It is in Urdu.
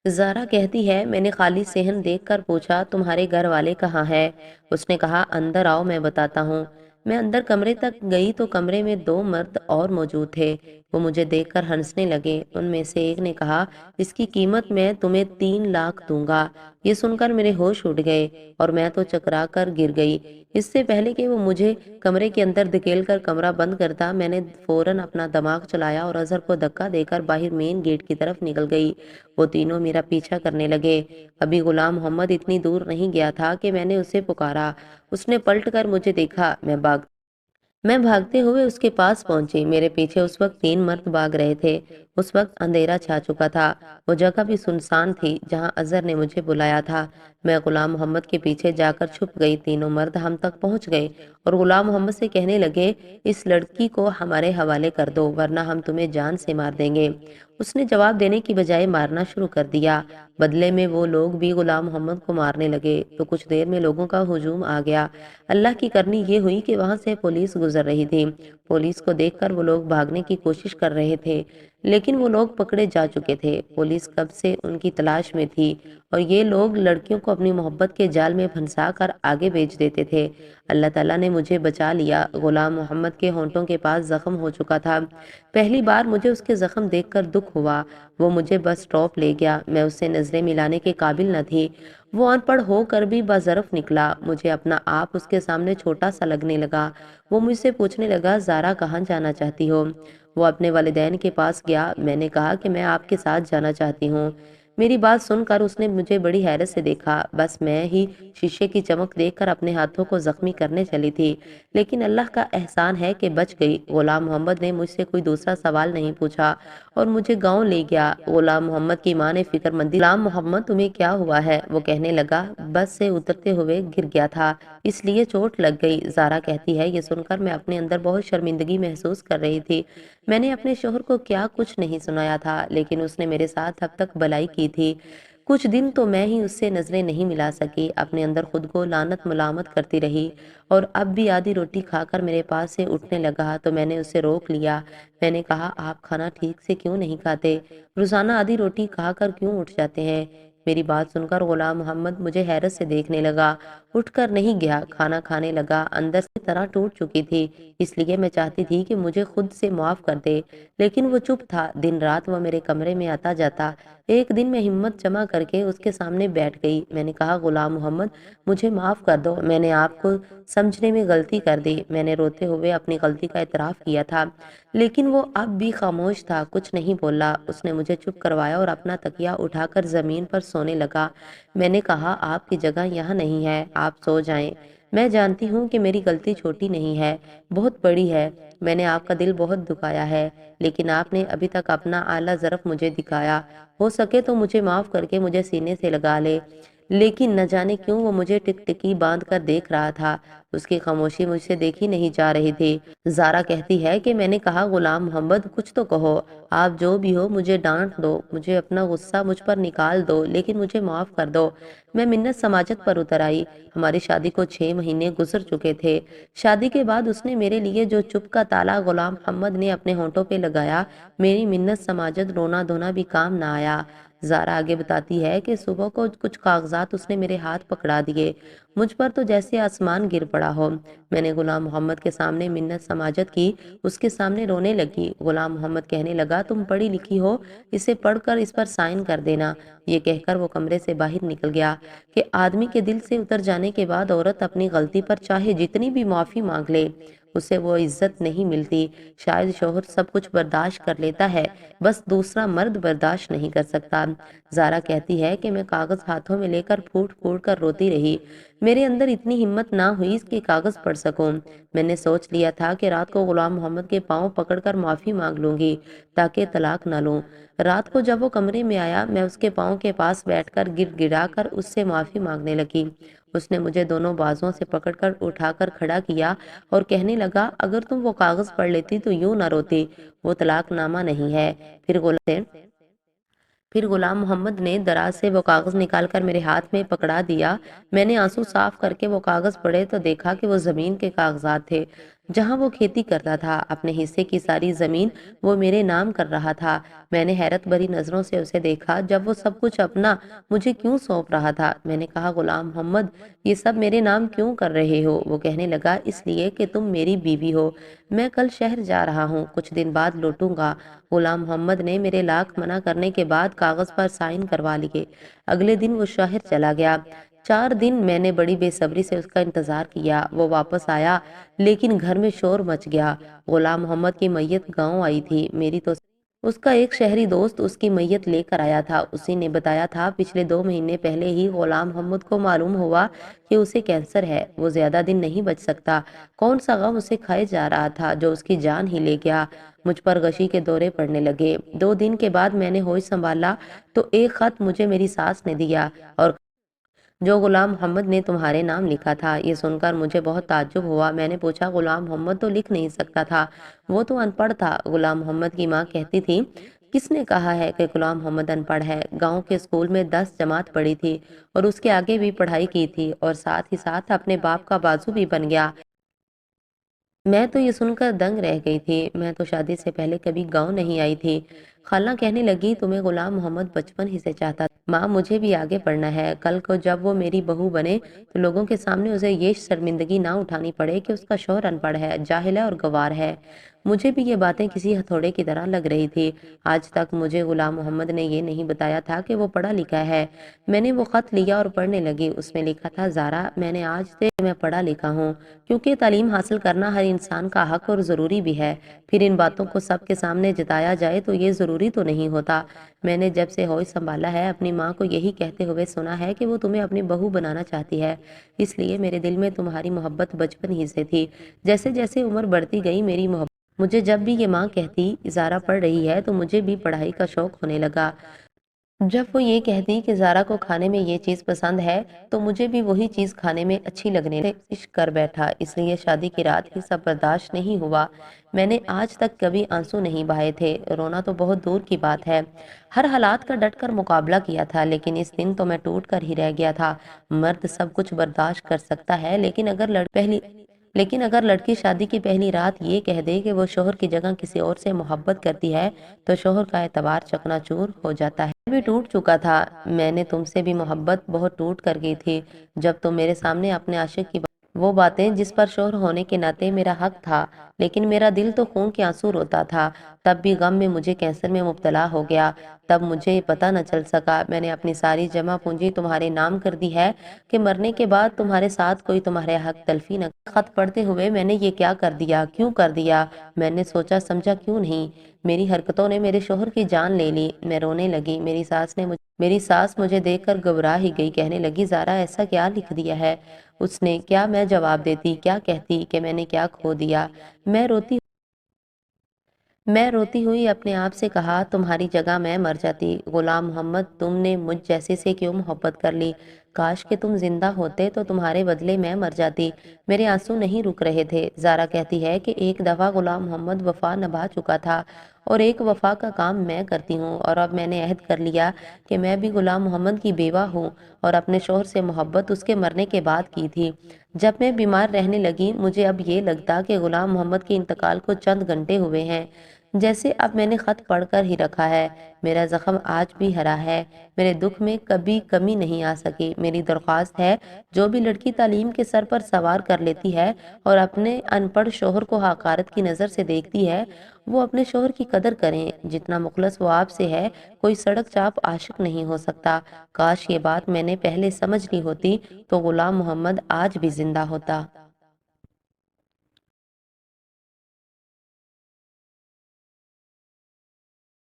زارا کہتی ہے میں نے خالی صحن دیکھ کر پوچھا تمہارے گھر والے کہاں ہے؟ اس نے کہا اندر آؤ میں بتاتا ہوں۔ میں اندر کمرے تک گئی تو کمرے میں دو مرد اور موجود تھے۔ وہ مجھے دیکھ کر ہنسنے لگے۔ ان میں سے ایک نے کہا اس کی قیمت میں تمہیں 3 لاکھ دوں گا۔ یہ سن کر میرے ہوش اڑ گئے اور میں تو چکرا کر گر گئی۔ اس سے پہلے کہ وہ مجھے کمرے کے اندر دھکیل کر کمرہ بند کرتا میں نے فوراً اپنا دماغ چلایا اور اظہر کو دھکا دے کر باہر مین گیٹ کی طرف نکل گئی۔ وہ تینوں میرا پیچھا کرنے لگے۔ ابھی غلام محمد اتنی دور نہیں گیا تھا کہ میں نے اسے پکارا۔ اس نے پلٹ کر مجھے دیکھا۔ میں بھاگتے ہوئے اس کے پاس پہنچی۔ میرے پیچھے اس وقت 3 مرد بھاگ رہے تھے۔ اس وقت اندھیرا چھا چکا تھا۔ وہ جگہ بھی سنسان تھی جہاں اظہر نے مجھے بلایا تھا۔ میں غلام محمد کے پیچھے جا کر چھپ گئی۔ تینوں مرد ہم تک پہنچ گئے اور غلام محمد سے کہنے لگے اس لڑکی کو ہمارے حوالے کر دو ورنہ ہم تمہیں جان سے مار دیں گے۔ اس نے جواب دینے کی بجائے مارنا شروع کر دیا۔ بدلے میں وہ لوگ بھی غلام محمد کو مارنے لگے تو کچھ دیر میں لوگوں کا ہجوم آ گیا۔ اللہ کی کرنی یہ ہوئی کہ وہاں سے پولیس گزر رہی تھی۔ پولیس کو دیکھ کر وہ لوگ بھاگنے کی کوشش کر رہے تھے لیکن وہ لوگ پکڑے جا چکے تھے۔ پولیس کب سے ان کی تلاش میں تھی اور یہ لوگ لڑکیوں کو اپنی محبت کے جال میں پھنسا کر آگے بھیج دیتے تھے۔ اللہ تعالیٰ نے مجھے بچا لیا۔ غلام محمد کے ہونٹوں کے پاس زخم ہو چکا تھا۔ پہلی بار مجھے اس کے زخم دیکھ کر دکھ ہوا۔ وہ مجھے بس اسٹاپ لے گیا۔ میں اس سے نظریں ملانے کے قابل نہ تھی۔ وہ ان پڑھ ہو کر بھی باظرف نکلا۔ مجھے اپنا آپ اس کے سامنے چھوٹا سا لگنے لگا۔ وہ مجھ سے پوچھنے لگا زارا کہاں جانا چاہتی ہو؟ وہ اپنے والدین کے پاس گیا۔ میں نے کہا کہ میں آپ کے ساتھ جانا چاہتی ہوں۔ میری بات سن کر اس نے مجھے بڑی حیرت سے دیکھا۔ بس میں ہی شیشے کی چمک دیکھ کر اپنے ہاتھوں کو زخمی کرنے چلی تھی لیکن اللہ کا احسان ہے کہ بچ گئی۔ غلام محمد نے مجھ سے کوئی دوسرا سوال نہیں پوچھا اور مجھے گاؤں لے گیا۔ غلام محمد کی ماں نے فکر مندی غلام محمد تمہیں کیا ہوا ہے؟ وہ کہنے لگا بس سے اترتے ہوئے گر گیا تھا اس لیے چوٹ لگ گئی۔ زارا کہتی ہے یہ سن کر میں اپنے اندر بہت شرمندگی محسوس کر رہی تھی۔ میں نے اپنے شوہر کو کیا کچھ نہیں سنایا تھا لیکن اس نے میرے ساتھ اب تک بھلائی کی تھی۔ کچھ دن تو میں ہی اس سے نظریں نہیں ملا سکی۔ اپنے اندر خود کو لعنت ملامت کرتی رہی اور اب بھی آدھی روٹی کھا کر میرے پاس سے اٹھنے لگا تو میں نے اسے روک لیا۔ میں نے کہا آپ کھانا ٹھیک سے کیوں نہیں کھاتے؟ روزانہ آدھی روٹی کھا کر کیوں اٹھ جاتے ہیں؟ میری بات سن کر غلام محمد مجھے حیرت سے دیکھنے لگا۔ اٹھ کر نہیں گیا، کھانا کھانے لگا۔ اندر سے طرح ٹوٹ چکی تھی اس لیے میں چاہتی تھی کہ مجھے خود سے معاف کر دے لیکن وہ چپ تھا۔ دن رات وہ میرے کمرے میں آتا جاتا۔ ایک دن میں ہمت جمع کر کے اس کے سامنے بیٹھ گئی۔ میں نے کہا غلام محمد مجھے معاف کر دو، میں نے آپ کو سمجھنے میں غلطی کر دی۔ میں نے روتے ہوئے اپنی غلطی کا اعتراف کیا تھا لیکن وہ اب بھی خاموش تھا، کچھ نہیں بولا۔ اس نے مجھے چپ کروایا اور اپنا تکیہ اٹھا کر زمین پر سونے لگا۔ میں نے کہا آپ کی جگہ یہاں نہیں ہے، آپ سو جائیں۔ میں جانتی ہوں کہ میری غلطی چھوٹی نہیں ہے، بہت بڑی ہے۔ میں نے آپ کا دل بہت دکھایا ہے لیکن آپ نے ابھی تک اپنا اعلیٰ ظرف مجھے دکھایا۔ ہو سکے تو مجھے معاف کر کے مجھے سینے سے لگا لے۔ لیکن نہ جانے کیوں وہ مجھے ٹک ٹکی باندھ کر دیکھ رہا تھا۔ اس کی خاموشی مجھ سے دیکھی نہیں جا رہی تھی۔ زارا کہتی ہے کہ میں نے کہا غلام محمد کچھ تو کہو، آپ جو بھی ہو مجھے ڈانٹ دو، مجھے اپنا غصہ مجھ پر نکال دو لیکن مجھے معاف کر دو۔ میں منت سماجت پر اتر آئی۔ ہماری شادی کو 6 مہینے گزر چکے تھے۔ شادی کے بعد اس نے میرے لیے جو چپ کا تالا غلام محمد نے اپنے ہونٹوں پہ لگایا، میری منت سماجت رونا دھونا بھی کام نہ آیا۔ زارا آگے بتاتی ہے کہ صبح کو کچھ کاغذات اس نے میرے ہاتھ پکڑا دیے، مجھ پر تو جیسے آسمان گر پڑا ہو۔ میں نے غلام محمد کے سامنے منت سماجت کی، اس کے سامنے رونے لگی۔ غلام محمد کہنے لگا تم پڑھی لکھی ہو، اسے پڑھ کر اس پر سائن کر دینا۔ یہ کہہ کر وہ کمرے سے باہر نکل گیا کہ آدمی کے دل سے اتر جانے کے بعد عورت اپنی غلطی پر چاہے جتنی بھی معافی مانگ لے اسے وہ عزت نہیں ملتی۔ شاید شوہر سب کچھ برداشت کر لیتا ہے، بس دوسرا مرد برداشت نہیں کر سکتا۔ زارا کہتی ہے کہ میں کاغذ ہاتھوں میں لے کر پھوٹ پھوٹ کر روتی رہی۔ میرے اندر اتنی ہمت نہ ہوئی کہ کاغذ پڑھ سکوں۔ میں نے سوچ لیا تھا کہ رات کو غلام محمد کے پاؤں پکڑ کر معافی مانگ لوں گی تاکہ طلاق نہ لوں۔ رات کو جب وہ کمرے میں آیا میں اس کے پاؤں کے پاس بیٹھ کر گر گڑا کر اس سے معافی مانگنے لگی۔ اس نے مجھے دونوں بازوؤں سے پکڑ کر اٹھا کر کھڑا کیا اور کہنے لگا اگر تم وہ کاغذ پڑھ لیتی تو یوں نہ روتی، وہ طلاق نامہ نہیں ہے۔ پھر غلام محمد نے دراز سے وہ کاغذ نکال کر میرے ہاتھ میں پکڑا دیا۔ میں نے آنسو صاف کر کے وہ کاغذ پڑھے تو دیکھا کہ وہ زمین کے کاغذات تھے۔ جہاں وہ کھیتی کرتا تھا۔ اپنے حصے کی ساری زمین وہ میرے نام کر رہا تھا۔ میں نے حیرت بھری نظروں سے اسے دیکھا۔ جب وہ سب کچھ اپنا مجھے کیوں سونپ رہا تھا؟ میں نے کہا، غلام محمد، یہ سب میرے نام کیوں کر رہے ہو؟ وہ کہنے لگا، اس لیے کہ تم میری بیوی ہو۔ میں کل شہر جا رہا ہوں، کچھ دن بعد لوٹوں گا۔ غلام محمد نے میرے لاکھ منع کرنے کے بعد کاغذ پر سائن کروا لیے۔ اگلے دن وہ شہر چلا گیا۔ 4 دن میں نے بڑی بے صبری سے اس کا انتظار کیا۔ وہ واپس آیا لیکن گھر میں شور مچ گیا۔ غلام محمد کی میت گاؤں آئی تھی، میری تو اس کا ایک شہری دوست اس کی میت لے کر آیا تھا۔ اسی نے بتایا تھا پچھلے 2 مہینے پہلے ہی غلام محمد کو معلوم ہوا کہ اسے کینسر ہے، وہ زیادہ دن نہیں بچ سکتا۔ کون سا غم اسے کھائے جا رہا تھا جو اس کی جان ہی لے گیا۔ مجھ پر غشی کے دورے پڑنے لگے۔ 2 دن کے بعد میں نے ہوش سنبھالا تو ایک خط مجھے میری ساس نے دیا، اور جو غلام محمد نے تمہارے نام لکھا تھا۔ یہ سن کر مجھے بہت تعجب ہوا۔ میں نے پوچھا، غلام محمد تو لکھ نہیں سکتا تھا، وہ تو ان پڑھ تھا۔ غلام محمد کی ماں کہتی تھی، کس نے کہا ہے کہ غلام محمد ان پڑھ ہے؟ گاؤں کے اسکول میں 10 جماعت پڑھی تھی اور اس کے آگے بھی پڑھائی کی تھی، اور ساتھ ہی ساتھ اپنے باپ کا بازو بھی بن گیا۔ میں تو یہ سن کر دنگ رہ گئی تھی۔ میں تو شادی سے پہلے کبھی گاؤں نہیں آئی تھی۔ خالہ کہنے لگی، تمہیں غلام محمد بچپن ہی سے چاہتا تھا۔ ماں، مجھے بھی آگے پڑھنا ہے۔ کل کو جب وہ میری بہو بنے تو لوگوں کے سامنے اسے یہ شرمندگی نہ اٹھانی پڑے کہ اس کا شوہر ان پڑھ ہے، جاہل ہے اور گنوار ہے۔ مجھے بھی یہ باتیں کسی ہتھوڑے کی طرح لگ رہی تھی۔ آج تک مجھے غلام محمد نے یہ نہیں بتایا تھا کہ وہ پڑھا لکھا ہے۔ میں نے وہ خط لیا اور پڑھنے لگی۔ اس میں لکھا تھا، زارا، میں نے آج سے میں پڑھا لکھا ہوں، کیونکہ تعلیم حاصل کرنا ہر انسان کا حق اور ضروری بھی ہے۔ پھر ان باتوں کو سب کے سامنے جتایا جائے تو یہ ضروری تو نہیں ہوتا۔ میں نے جب سے ہوش سنبھالا ہے اپنی ماں کو یہی کہتے ہوئے سنا ہے کہ وہ تمہیں اپنی بہو بنانا چاہتی ہے، اس لیے میرے دل میں تمہاری محبت بچپن ہی سے تھی۔ جیسے جیسے عمر بڑھتی گئی میری محبت، مجھے جب بھی یہ ماں کہتی زارا پڑھ رہی ہے تو مجھے بھی پڑھائی کا شوق ہونے لگا۔ جب وہ یہ کہتی کہ زارا کو کھانے میں یہ چیز پسند ہے تو مجھے بھی وہی چیز کھانے میں اچھی لگنے لگی۔ عشق کر بیٹھا، اس لیے شادی کی رات ہی سب برداشت نہیں ہوا۔ میں نے آج تک کبھی آنسو نہیں بہائے تھے، رونا تو بہت دور کی بات ہے۔ ہر حالات کا ڈٹ کر مقابلہ کیا تھا، لیکن اس دن تو میں ٹوٹ کر ہی رہ گیا تھا۔ مرد سب کچھ برداشت کر سکتا ہے، لیکن اگر لڑکی شادی کی پہلی رات یہ کہہ دے کہ وہ شوہر کی جگہ کسی اور سے محبت کرتی ہے تو شوہر کا اعتبار چکنا چور ہو جاتا ہے۔ میں بھی ٹوٹ چکا تھا۔ میں نے تم سے بھی محبت بہت ٹوٹ کر گئی تھی جب تم میرے سامنے اپنے عاشق کی وہ باتیں جس پر شوہر ہونے کے ناطے میرا حق تھا، لیکن میرا دل تو خون کے آنسو روتا تھا۔ تب بھی غم میں مجھے کینسر میں مبتلا ہو گیا، تب مجھے پتہ نہ چل سکا۔ میں نے اپنی ساری جمع پونجی تمہارے نام کر دی ہے کہ مرنے کے بعد تمہارے ساتھ کوئی تمہارے حق تلفی نہ۔ خط پڑھتے ہوئے میں نے یہ کیا کر دیا، کیوں کر دیا؟ میں نے سوچا سمجھا کیوں نہیں؟ میری حرکتوں نے میرے شوہر کی جان لے لی۔ میں رونے لگی۔ میری ساس مجھے دیکھ کر گھبرا ہی گئی، کہنے لگی، زارا ایسا کیا لکھ دیا ہے اس نے؟ کیا میں جواب دیتی؟ کیا کہتی کہ میں نے کیا کھو دیا؟ میں روتی ہوئی اپنے آپ سے کہا، تمہاری جگہ میں مر جاتی۔ غلام محمد، تم نے مجھ جیسے سے کیوں محبت کر لی؟ کاش کہ تم زندہ ہوتے تو تمہارے بدلے میں مر جاتی۔ میرے آنسو نہیں رک رہے تھے۔ زارا کہتی ہے کہ ایک دفعہ غلام محمد وفا نبھا چکا تھا اور ایک وفا کا کام میں کرتی ہوں، اور اب میں نے عہد کر لیا کہ میں بھی غلام محمد کی بیوہ ہوں، اور اپنے شوہر سے محبت اس کے مرنے کے بعد کی تھی۔ جب میں بیمار رہنے لگی مجھے اب یہ لگتا کہ غلام محمد کے انتقال کو چند گھنٹے ہوئے ہیں، جیسے اب میں نے خط پڑھ کر ہی رکھا ہے۔ میرا زخم آج بھی ہرا ہے، میرے دکھ میں کبھی کمی نہیں آ سکی۔ میری درخواست ہے، جو بھی لڑکی تعلیم کے سر پر سوار کر لیتی ہے اور اپنے ان پڑھ شوہر کو حقارت کی نظر سے دیکھتی ہے، وہ اپنے شوہر کی قدر کریں۔ جتنا مخلص وہ آپ سے ہے، کوئی سڑک چاپ عاشق نہیں ہو سکتا۔ کاش یہ بات میں نے پہلے سمجھ لی ہوتی تو غلام محمد آج بھی زندہ ہوتا۔